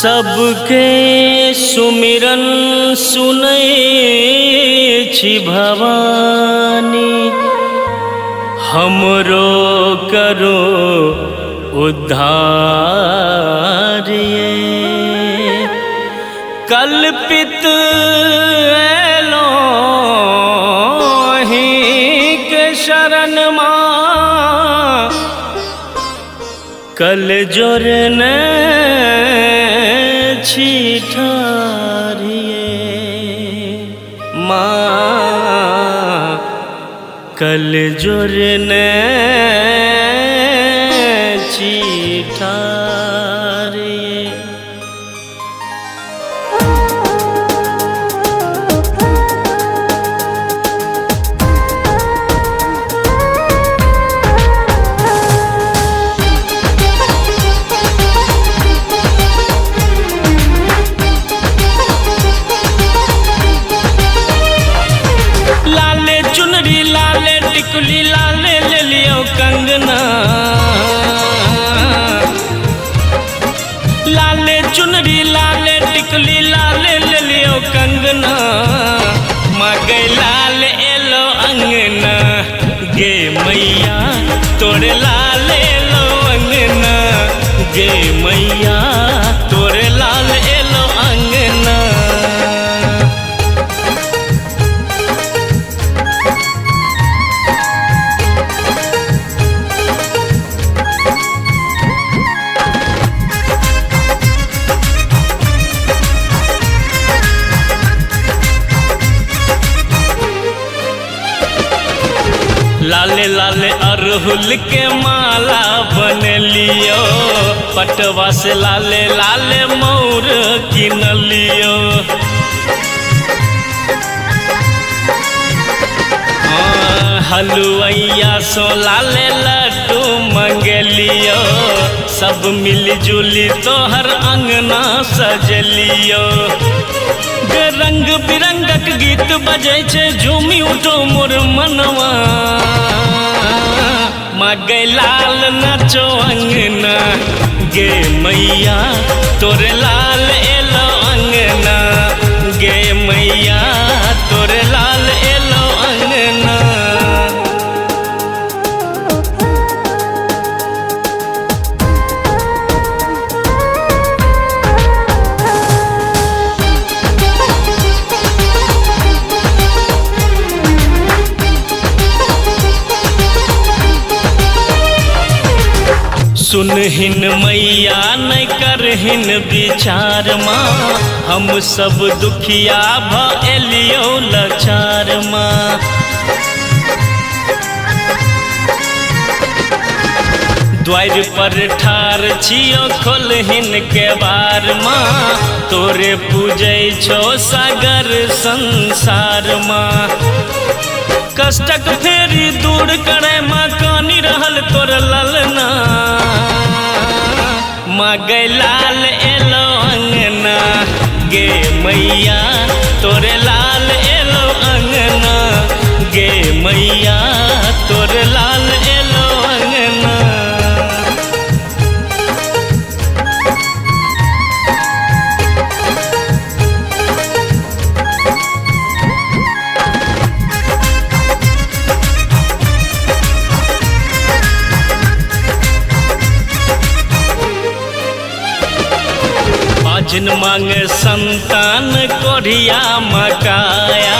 सबके सुमिरन सुनै छी भवानी, हमरो करो उद्धार ये। कल्पित एलोहीं के शरण मां, कल जोरने छी ठारिये माँ, कल जोरने छी ठारिये। टिकुली लाले ले लियो कंगना, लाले चुनरी लाले टिकुली लाले ले लियो कंगना, मांगे लाल एलो अंगना, गे मैया तोरे लाल एलो अंगना, गे मैया तोरे लाल एलो अंगना। लाले लाले अरहुल के माला बन लियो, पटवा से लाले लाले मोर किन लियो। हलुआइया सो लाले लड्डू मंगे लियो, सब मिलजुली तोहर अंगना सजलियो। रंग बिरंगक गीत बजे छे झूमी उठो मोर मनवा, मांगे लाल नाचो अंगना, गे मैया तोरे लाल एलो अंगना, गे मैया तोरे लाल एलो अंगना। सुनहिन मैया नहीं करहिन विचार माँ, हम सब दुखिया भएलियो लाचार माँ। द्वार पर ठार छियो खोलहिन के बार माँ, तोरे पूजै छो सागर संसार माँ। कष्टक फेरी दूर करे माँ, कानी रहल तोर ललना, मांगे लाल एलो अंगना, गे मैया तोरे लाल एलो अंगना, गे मैया तोरे लाल एलो अंगना। जिन मांगे संतान कोढ़िया मकाया,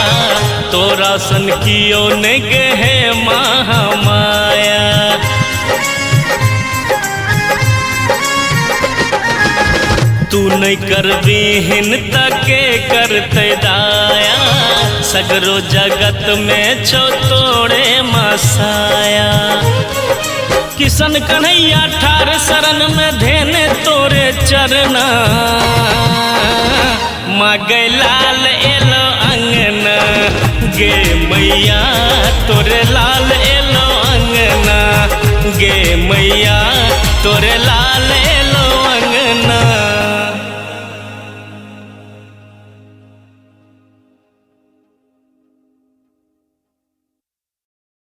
तोरा सन कियो ने गहे महामाया। तू नहीं करबीहिन तके करते दाया, सगरो जगत में छो तोड़े मसाया। किशन कन्हैया ठार शरण में धेने तोरे चरना, मांगे लाल एलो अंगना, गे मैया तोरे लाल एलो अंगना, गे मैया तोरे लाल